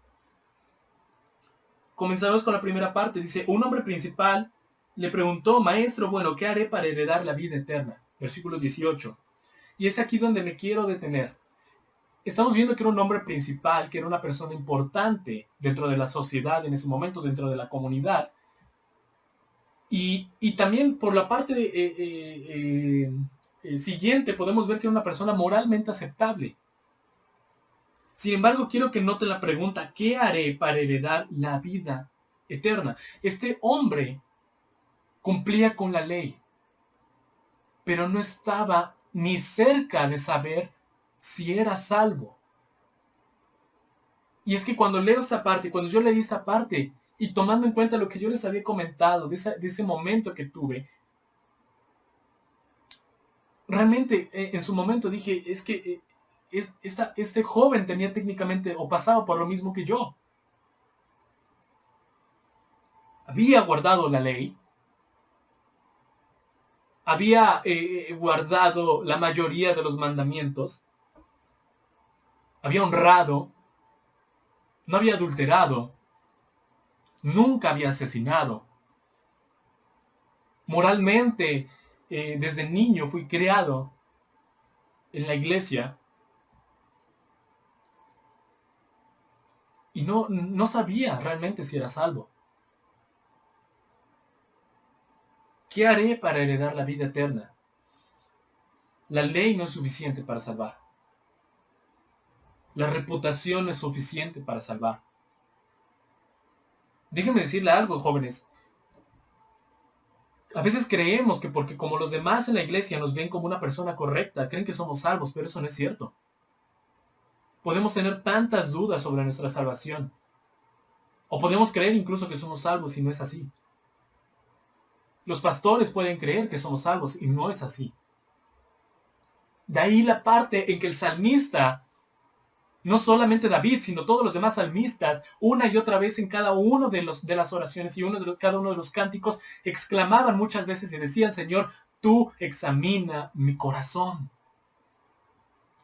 Speaker 2: Comenzamos con la primera parte. Dice, un hombre principal le preguntó, Maestro, bueno, ¿qué haré para heredar la vida eterna? Versículo 18. Y es aquí donde me quiero detener. Estamos viendo que era un hombre principal, que era una persona importante dentro de la sociedad en ese momento, dentro de la comunidad. Y también por la parte siguiente podemos ver que era una persona moralmente aceptable. Sin embargo, quiero que noten la pregunta, ¿qué haré para heredar la vida eterna? Este hombre cumplía con la ley, pero no estaba ni cerca de saber si era salvo. Y es que cuando leo esta parte, cuando yo leí esta parte, y tomando en cuenta lo que yo les había comentado de ese momento que tuve, realmente en su momento dije, es que este joven tenía técnicamente o pasaba por lo mismo que yo. Había guardado la ley, había guardado la mayoría de los mandamientos, había honrado, no había adulterado, nunca había asesinado. Moralmente, desde niño fui criado en la iglesia y no sabía realmente si era salvo. ¿Qué haré para heredar la vida eterna? La ley no es suficiente para salvar. La reputación no es suficiente para salvar. Déjenme decirle algo, jóvenes. A veces creemos que porque como los demás en la iglesia nos ven como una persona correcta, creen que somos salvos, pero eso no es cierto. Podemos tener tantas dudas sobre nuestra salvación. O podemos creer incluso que somos salvos y no es así. Los pastores pueden creer que somos salvos y no es así. De ahí la parte en que el salmista, no solamente David, sino todos los demás salmistas, una y otra vez en cada uno de las oraciones y cada uno de los cánticos, exclamaban muchas veces y decían: Señor, tú examina mi corazón.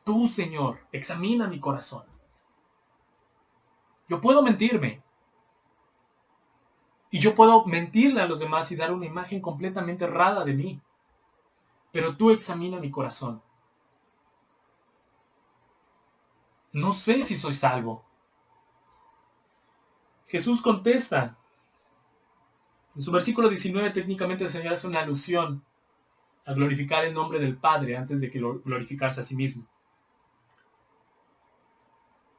Speaker 2: Tú, Señor, examina mi corazón. Yo puedo mentirme. Y yo puedo mentirle a los demás y dar una imagen completamente errada de mí. Pero tú examina mi corazón. No sé si soy salvo. Jesús contesta. En su versículo 19 técnicamente el Señor hace una alusión a glorificar el nombre del Padre antes de que glorificarse a sí mismo.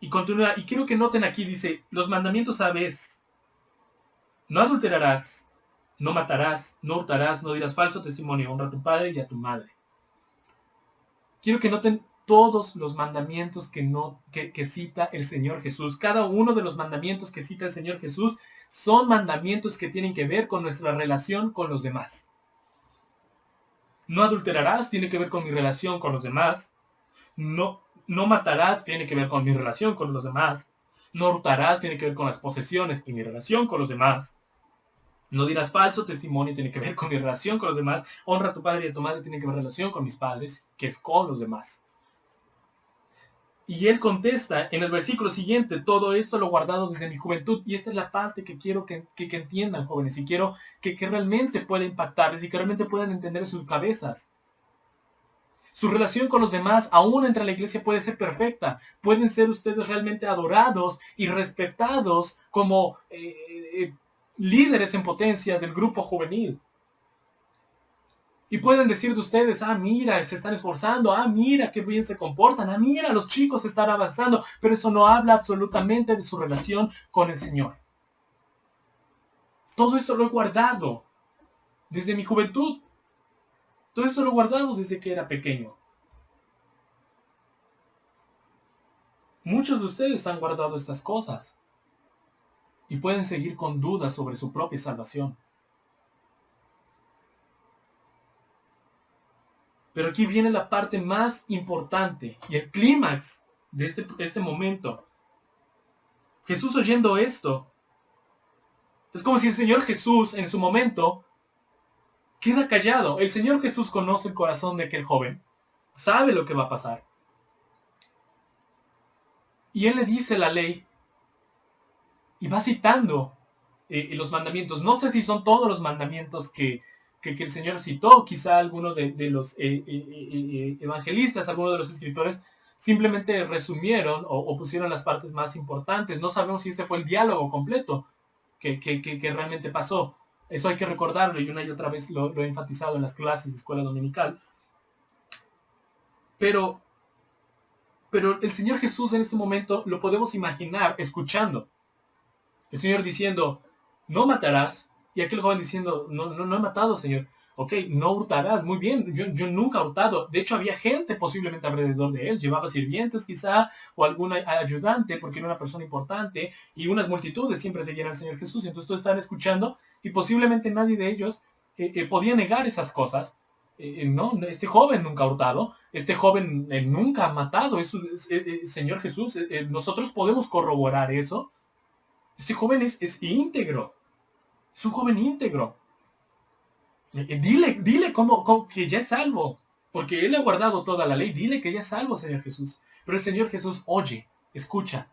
Speaker 2: Y continúa, y quiero que noten aquí, dice, los mandamientos sabes: no adulterarás, no matarás, no hurtarás, no dirás falso testimonio, honra a tu padre y a tu madre. Quiero que noten todos los mandamientos que cita el Señor Jesús. Cada uno de los mandamientos que cita el Señor Jesús son mandamientos que tienen que ver con nuestra relación con los demás. No adulterarás tiene que ver con mi relación con los demás. No matarás tiene que ver con mi relación con los demás. No hurtarás tiene que ver con las posesiones y mi relación con los demás. No dirás falso testimonio tiene que ver con mi relación con los demás. Honra a tu padre y a tu madre tiene que ver relación con mis padres, que es con los demás. Y él contesta en el versículo siguiente: todo esto lo he guardado desde mi juventud. Y esta es la parte que quiero que entiendan, jóvenes. Y quiero que realmente pueda impactarles y que realmente puedan entender sus cabezas. Su relación con los demás, aún entre la iglesia, puede ser perfecta. Pueden ser ustedes realmente adorados y respetados como líderes en potencia del grupo juvenil. Y pueden decir de ustedes: mira, se están esforzando, mira, qué bien se comportan, mira, los chicos están avanzando, pero eso no habla absolutamente de su relación con el Señor. Todo esto lo he guardado desde mi juventud. Todo esto lo he guardado desde que era pequeño. Muchos de ustedes han guardado estas cosas y pueden seguir con dudas sobre su propia salvación. Pero aquí viene la parte más importante y el clímax de este momento. Jesús, oyendo esto, es como si el Señor Jesús en su momento queda callado. El Señor Jesús conoce el corazón de aquel joven, sabe lo que va a pasar. Y Él le dice la ley y va citando los mandamientos. No sé si son todos los mandamientos que el Señor citó. Quizá algunos de los evangelistas, algunos de los escritores simplemente resumieron o pusieron las partes más importantes. No sabemos si este fue el diálogo completo que realmente pasó. Eso hay que recordarlo, y una y otra vez lo he enfatizado en las clases de escuela dominical. Pero el Señor Jesús en este momento lo podemos imaginar escuchando. El Señor diciendo: no matarás. Y aquel joven diciendo: no he matado, Señor. Ok, no hurtarás. Muy bien, yo nunca he hurtado. De hecho, había gente posiblemente alrededor de él. Llevaba sirvientes quizá, o algún ayudante, porque era una persona importante. Y unas multitudes siempre seguían al Señor Jesús. Entonces todos estaban escuchando, y posiblemente nadie de ellos podía negar esas cosas. No, este joven nunca ha hurtado. Este joven nunca ha matado. Señor Jesús, nosotros podemos corroborar eso. Este joven es íntegro. Es un joven íntegro. Dile cómo que ya es salvo. Porque él ha guardado toda la ley. Dile que ya es salvo, Señor Jesús. Pero el Señor Jesús oye, escucha.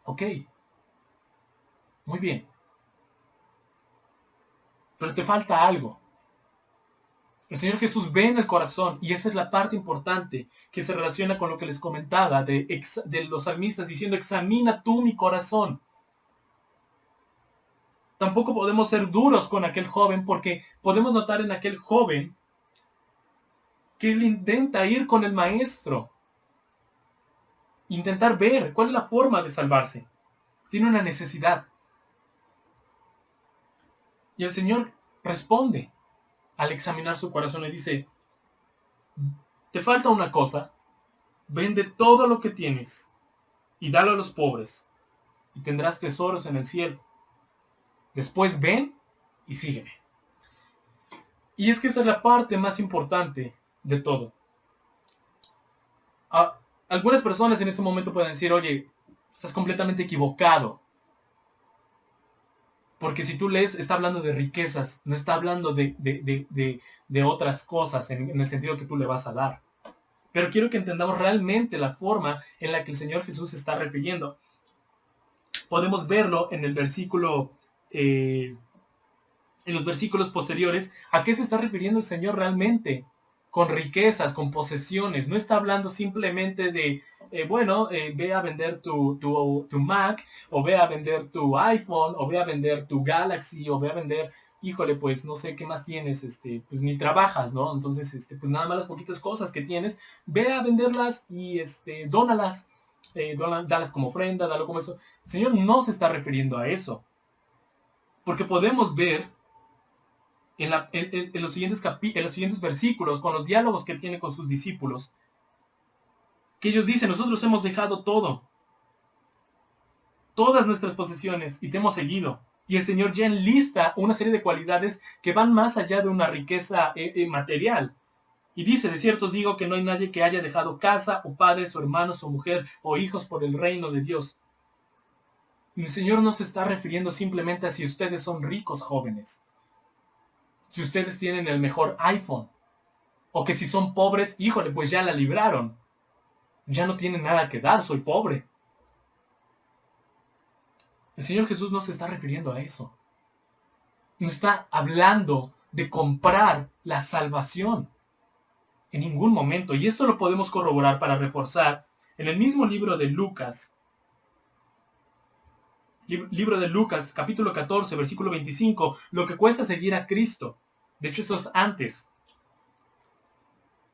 Speaker 2: Ok. Muy bien. Pero te falta algo. El Señor Jesús ve en el corazón, y esa es la parte importante que se relaciona con lo que les comentaba de los salmistas diciendo: examina tú mi corazón. Tampoco podemos ser duros con aquel joven, porque podemos notar en aquel joven que él intenta ir con el maestro, intentar ver cuál es la forma de salvarse. Tiene una necesidad. Y el Señor responde al examinar su corazón. Le dice, te falta una cosa, vende todo lo que tienes y dalo a los pobres y tendrás tesoros en el cielo. Después ven y sígueme. Y es que esa es la parte más importante de todo. Algunas personas en este momento pueden decir, oye, estás completamente equivocado. Porque si tú lees, está hablando de riquezas, no está hablando de otras cosas en el sentido que tú le vas a dar. Pero quiero que entendamos realmente la forma en la que el Señor Jesús se está refiriendo. Podemos verlo en el versículo, en los versículos posteriores, a qué se está refiriendo el Señor realmente. Con riquezas, con posesiones. No está hablando simplemente de, ve a vender tu Mac, o ve a vender tu iPhone, o ve a vender tu Galaxy, o ve a vender, híjole, pues no sé qué más tienes, pues ni trabajas, ¿no? Entonces, pues nada más las poquitas cosas que tienes, ve a venderlas y dónalas, dalas como ofrenda, dalo como eso. El Señor no se está refiriendo a eso. Porque podemos ver en los siguientes versículos, con los diálogos que tiene con sus discípulos, que ellos dicen, nosotros hemos dejado todo, todas nuestras posesiones, y te hemos seguido. Y el Señor ya enlista una serie de cualidades que van más allá de una riqueza material. Y dice, de cierto os digo que no hay nadie que haya dejado casa, o padres, o hermanos, o mujer, o hijos por el reino de Dios. Y el Señor no se está refiriendo simplemente a si ustedes son ricos jóvenes, si ustedes tienen el mejor iPhone, o que si son pobres, híjole, pues ya la libraron. Ya no tienen nada que dar, soy pobre. El Señor Jesús no se está refiriendo a eso. No está hablando de comprar la salvación. En ningún momento. Y esto lo podemos corroborar para reforzar en el mismo libro de Lucas. Libro de Lucas, capítulo 14, versículo 25. Lo que cuesta seguir a Cristo. De hecho, eso es antes.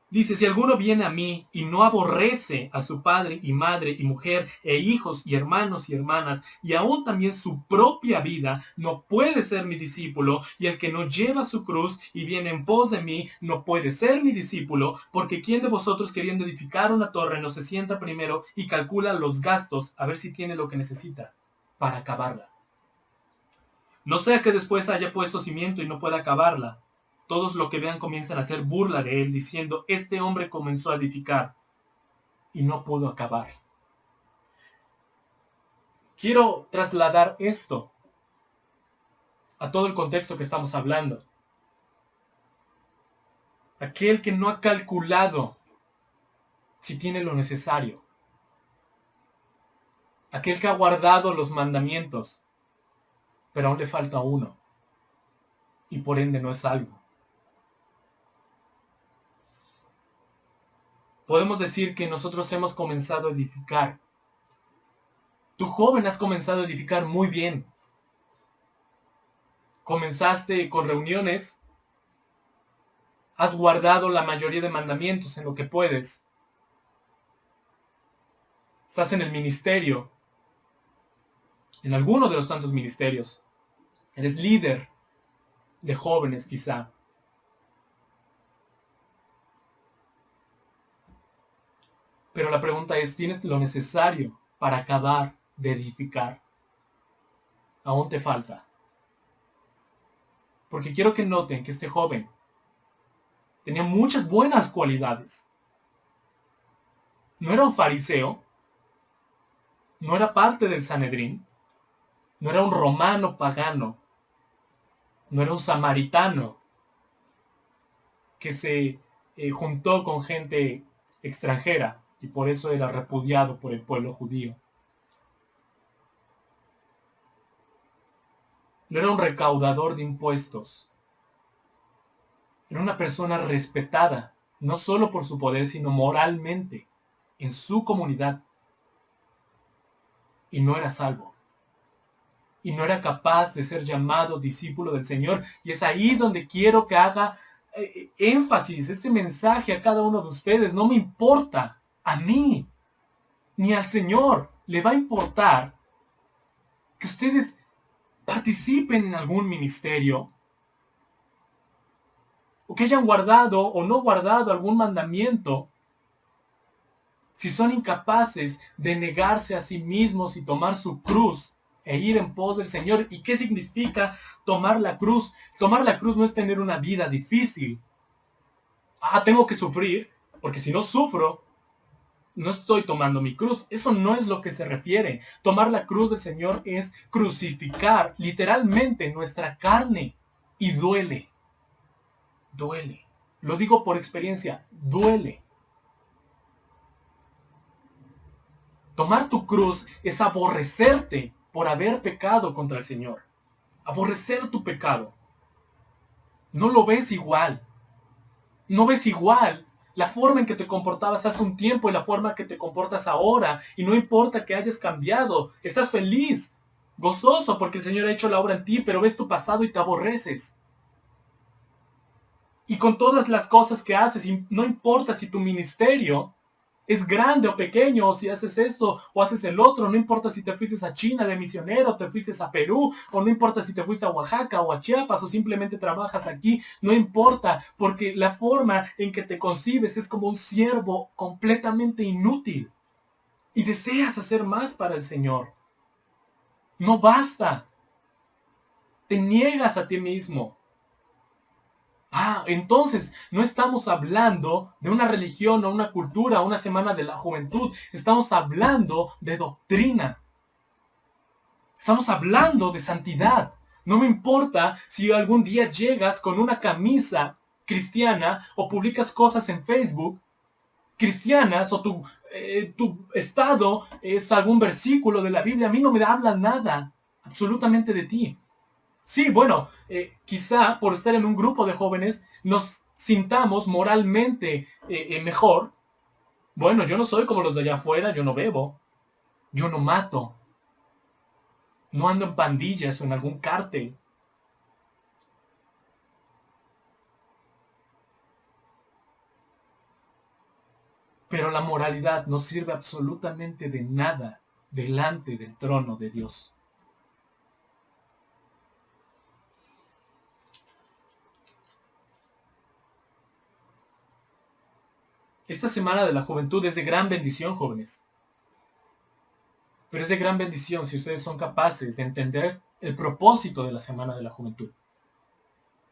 Speaker 2: Dice, si alguno viene a mí y no aborrece a su padre y madre y mujer e hijos y hermanos y hermanas y aún también su propia vida, no puede ser mi discípulo. Y el que no lleva su cruz y viene en pos de mí, no puede ser mi discípulo. Porque ¿quién de vosotros queriendo edificar una torre no se sienta primero y calcula los gastos a ver si tiene lo que necesita para acabarla? No sea que después haya puesto cimiento y no pueda acabarla. Todos lo que vean comienzan a hacer burla de él, diciendo, este hombre comenzó a edificar y no pudo acabar. Quiero trasladar esto a todo el contexto que estamos hablando. Aquel que no ha calculado si tiene lo necesario. Aquel que ha guardado los mandamientos, pero aún le falta uno. Y por ende no es salvo. Podemos decir que nosotros hemos comenzado a edificar. Tú, joven, has comenzado a edificar muy bien. Comenzaste con reuniones. Has guardado la mayoría de mandamientos en lo que puedes. Estás en el ministerio. En alguno de los tantos ministerios. Eres líder de jóvenes, quizá. Pero la pregunta es, ¿tienes lo necesario para acabar de edificar? Aún te falta. Porque quiero que noten que este joven tenía muchas buenas cualidades. No era un fariseo. No era parte del Sanedrín. No era un romano pagano. No era un samaritano que se juntó con gente extranjera. Y por eso era repudiado por el pueblo judío. No era un recaudador de impuestos. Era una persona respetada, no solo por su poder, sino moralmente, en su comunidad. Y no era salvo. Y no era capaz de ser llamado discípulo del Señor. Y es ahí donde quiero que haga énfasis este mensaje a cada uno de ustedes. No me importa. A mí, ni al Señor le va a importar que ustedes participen en algún ministerio, o que hayan guardado o no guardado algún mandamiento, si son incapaces de negarse a sí mismos y tomar su cruz e ir en pos del Señor? ¿Y qué significa tomar la cruz? Tomar la cruz no es tener una vida difícil. Tengo que sufrir, porque si no sufro, no estoy tomando mi cruz. Eso no es lo que se refiere. Tomar la cruz del Señor es crucificar literalmente nuestra carne. Y duele. Duele. Lo digo por experiencia. Duele. Tomar tu cruz es aborrecerte por haber pecado contra el Señor. Aborrecer tu pecado. No lo ves igual. No ves igual la forma en que te comportabas hace un tiempo y la forma que te comportas ahora. Y no importa que hayas cambiado. Estás feliz, gozoso porque el Señor ha hecho la obra en ti, pero ves tu pasado y te aborreces. Y con todas las cosas que haces, y no importa si tu ministerio es grande o pequeño, o si haces esto o haces el otro, no importa si te fuiste a China de misionero, te fuiste a Perú, o no importa si te fuiste a Oaxaca o a Chiapas, o simplemente trabajas aquí, no importa, porque la forma en que te concibes es como un siervo completamente inútil, y deseas hacer más para el Señor. No basta. Te niegas a ti mismo. Entonces no estamos hablando de una religión o una cultura, una semana de la juventud. Estamos hablando de doctrina. Estamos hablando de santidad. No me importa si algún día llegas con una camisa cristiana o publicas cosas en Facebook cristianas o tu estado es algún versículo de la Biblia. A mí no me habla nada absolutamente de ti. Sí, bueno, quizá por estar en un grupo de jóvenes nos sintamos moralmente mejor. Bueno, yo no soy como los de allá afuera, yo no bebo, yo no mato, no ando en pandillas o en algún cártel. Pero la moralidad no sirve absolutamente de nada delante del trono de Dios. Esta semana de la juventud es de gran bendición, jóvenes. Pero es de gran bendición si ustedes son capaces de entender el propósito de la semana de la juventud.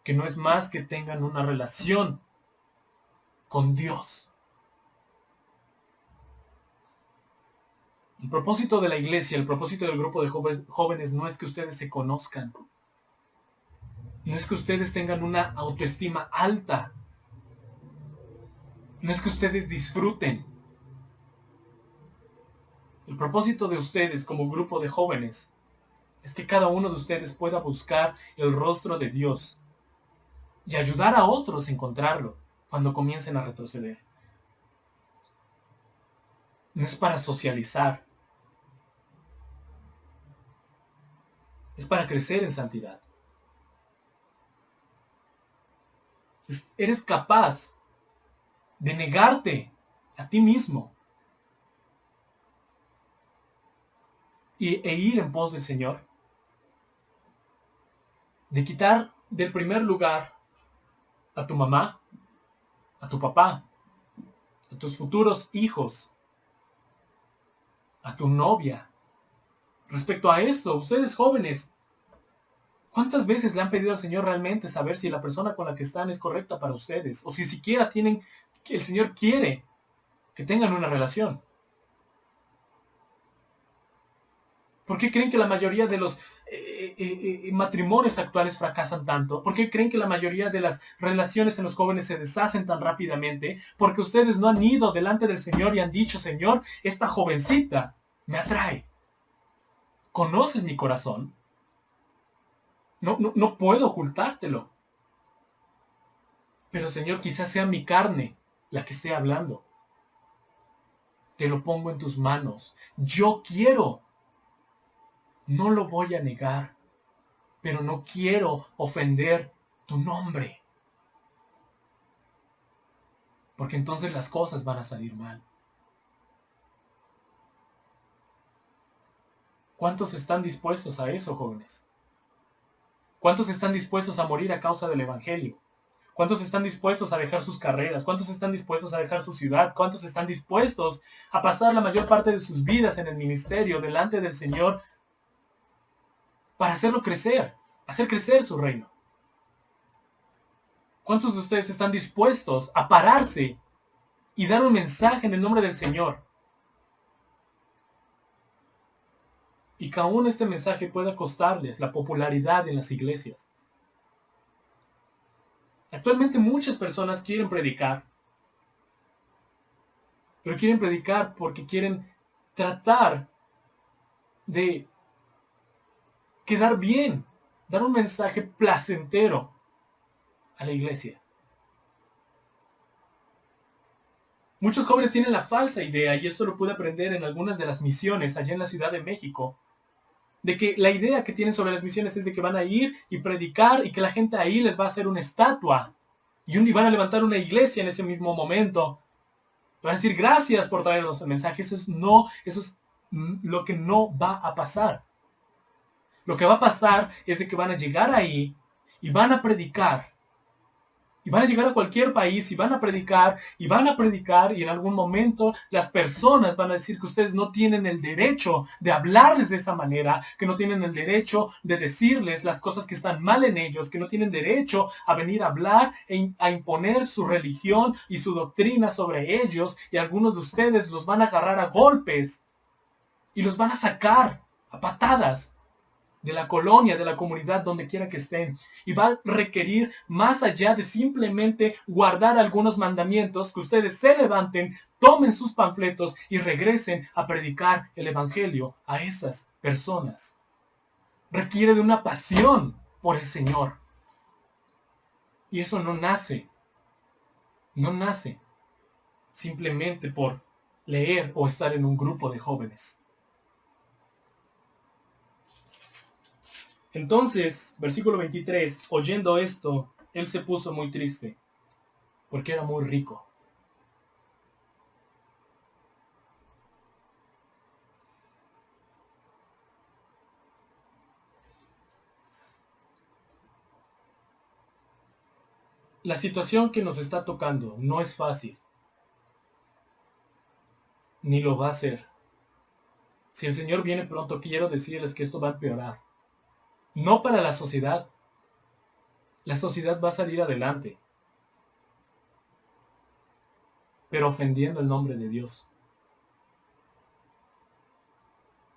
Speaker 2: Que no es más que tengan una relación con Dios. El propósito de la iglesia, el propósito del grupo de jóvenes no es que ustedes se conozcan. No es que ustedes tengan una autoestima alta. No es que ustedes disfruten. El propósito de ustedes como grupo de jóvenes es que cada uno de ustedes pueda buscar el rostro de Dios y ayudar a otros a encontrarlo cuando comiencen a retroceder. No es para socializar. Es para crecer en santidad. Eres capaz de negarte a ti mismo e ir en pos del Señor, de quitar del primer lugar a tu mamá, a tu papá, a tus futuros hijos, a tu novia. Respecto a esto, ustedes jóvenes, ¿cuántas veces le han pedido al Señor realmente saber si la persona con la que están es correcta para ustedes? O si siquiera tienen, que el Señor quiere que tengan una relación. ¿Por qué creen que la mayoría de los matrimonios actuales fracasan tanto? ¿Por qué creen que la mayoría de las relaciones en los jóvenes se deshacen tan rápidamente? Porque ustedes no han ido delante del Señor y han dicho: Señor, esta jovencita me atrae. ¿Conoces mi corazón? No puedo ocultártelo. Pero Señor, quizás sea mi carne la que esté hablando. Te lo pongo en tus manos. Yo quiero. No lo voy a negar. Pero no quiero ofender tu nombre. Porque entonces las cosas van a salir mal. ¿Cuántos están dispuestos a eso, jóvenes? ¿Cuántos están dispuestos a morir a causa del Evangelio? ¿Cuántos están dispuestos a dejar sus carreras? ¿Cuántos están dispuestos a dejar su ciudad? ¿Cuántos están dispuestos a pasar la mayor parte de sus vidas en el ministerio delante del Señor para hacerlo crecer, hacer crecer su reino? ¿Cuántos de ustedes están dispuestos a pararse y dar un mensaje en el nombre del Señor? Y que aún este mensaje pueda costarles la popularidad en las iglesias. Actualmente muchas personas quieren predicar, pero quieren predicar porque quieren tratar de quedar bien, dar un mensaje placentero a la iglesia. Muchos jóvenes tienen la falsa idea, y esto lo pude aprender en algunas de las misiones allá en la Ciudad de México, de que la idea que tienen sobre las misiones es de que van a ir y predicar y que la gente ahí les va a hacer una estatua y van a levantar una iglesia en ese mismo momento. Van a decir gracias por traernos el mensaje. Eso es lo que no va a pasar. Lo que va a pasar es de que van a llegar ahí y van a predicar. Y van a llegar a cualquier país y van a predicar y en algún momento las personas van a decir que ustedes no tienen el derecho de hablarles de esa manera, que no tienen el derecho de decirles las cosas que están mal en ellos, que no tienen derecho a venir a hablar a imponer su religión y su doctrina sobre ellos, y algunos de ustedes los van a agarrar a golpes y los van a sacar a patadas de la colonia, de la comunidad, donde quiera que estén. Y va a requerir más allá de simplemente guardar algunos mandamientos, que ustedes se levanten, tomen sus panfletos y regresen a predicar el evangelio a esas personas. Requiere de una pasión por el Señor. Y eso no nace simplemente por leer o estar en un grupo de jóvenes. Entonces, versículo 23, oyendo esto, él se puso muy triste, porque era muy rico. La situación que nos está tocando no es fácil, ni lo va a ser. Si el Señor viene pronto, quiero decirles que esto va a empeorar. No para la sociedad. La sociedad va a salir adelante, pero ofendiendo el nombre de Dios.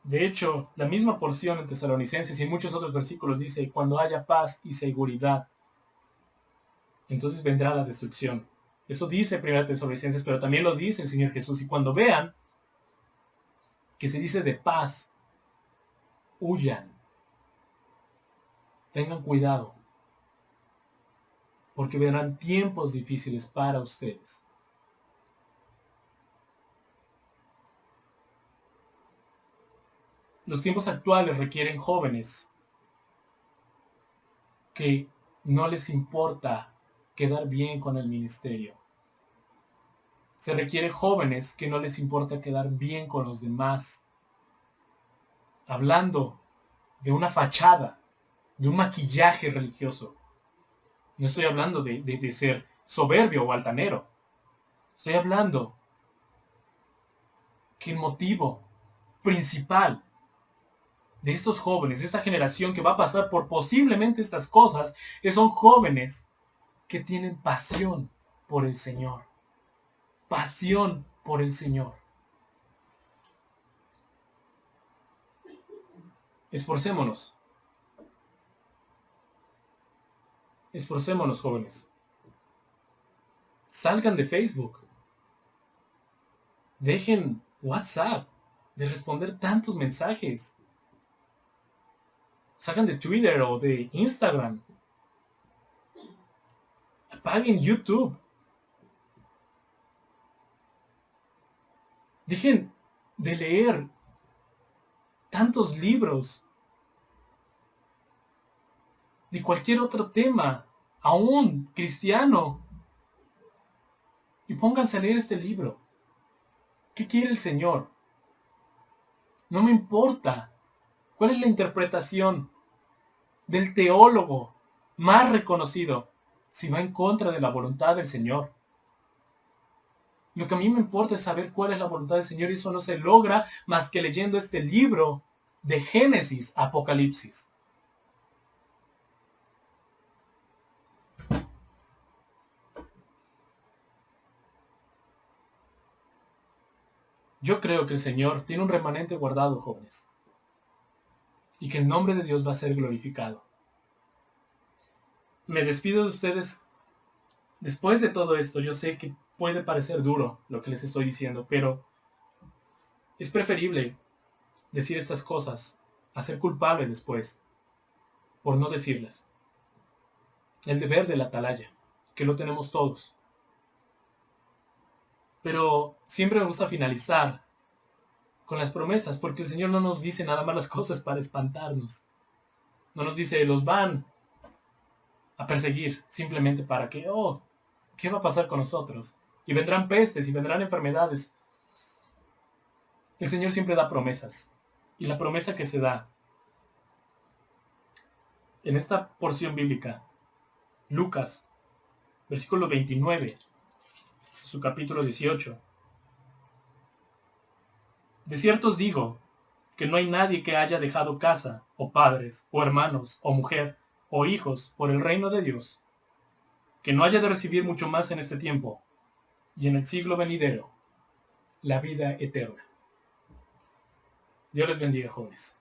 Speaker 2: De hecho, la misma porción en Tesalonicenses y en muchos otros versículos dice, cuando haya paz y seguridad, entonces vendrá la destrucción. Eso dice 1 Tesalonicenses, pero también lo dice el Señor Jesús. Y cuando vean que se dice de paz, huyan. Tengan cuidado, porque vendrán tiempos difíciles para ustedes. Los tiempos actuales requieren jóvenes que no les importa quedar bien con el ministerio. Se requiere jóvenes que no les importa quedar bien con los demás. Hablando de una fachada, de un maquillaje religioso. No estoy hablando de ser soberbio o altanero. Estoy hablando que el motivo principal de estos jóvenes, de esta generación que va a pasar por posiblemente estas cosas, son jóvenes que tienen pasión por el Señor. Pasión por el Señor. Esforcémonos. Esforcémonos, jóvenes. Salgan de Facebook. Dejen WhatsApp de responder tantos mensajes. Salgan de Twitter o de Instagram. Apaguen YouTube. Dejen de leer tantos libros de cualquier otro tema, aún cristiano, y pónganse a leer este libro. ¿Qué quiere el Señor? No me importa cuál es la interpretación del teólogo más reconocido si va en contra de la voluntad del Señor. Lo que a mí me importa es saber cuál es la voluntad del Señor, y eso no se logra más que leyendo este libro de Génesis, Apocalipsis. Yo creo que el Señor tiene un remanente guardado, jóvenes, y que el nombre de Dios va a ser glorificado. Me despido de ustedes. Después de todo esto, yo sé que puede parecer duro lo que les estoy diciendo, pero es preferible decir estas cosas a ser culpable después por no decirlas. El deber de la atalaya, que lo tenemos todos. Pero siempre me gusta finalizar con las promesas, porque el Señor no nos dice nada más las cosas para espantarnos. No nos dice, los van a perseguir simplemente para que, ¿qué va a pasar con nosotros? Y vendrán pestes y vendrán enfermedades. El Señor siempre da promesas. Y la promesa que se da en esta porción bíblica, Lucas, versículo 29, su capítulo 18. De cierto os digo que no hay nadie que haya dejado casa, o padres, o hermanos, o mujer, o hijos, por el reino de Dios, que no haya de recibir mucho más en este tiempo, y en el siglo venidero, la vida eterna. Dios les bendiga, jóvenes.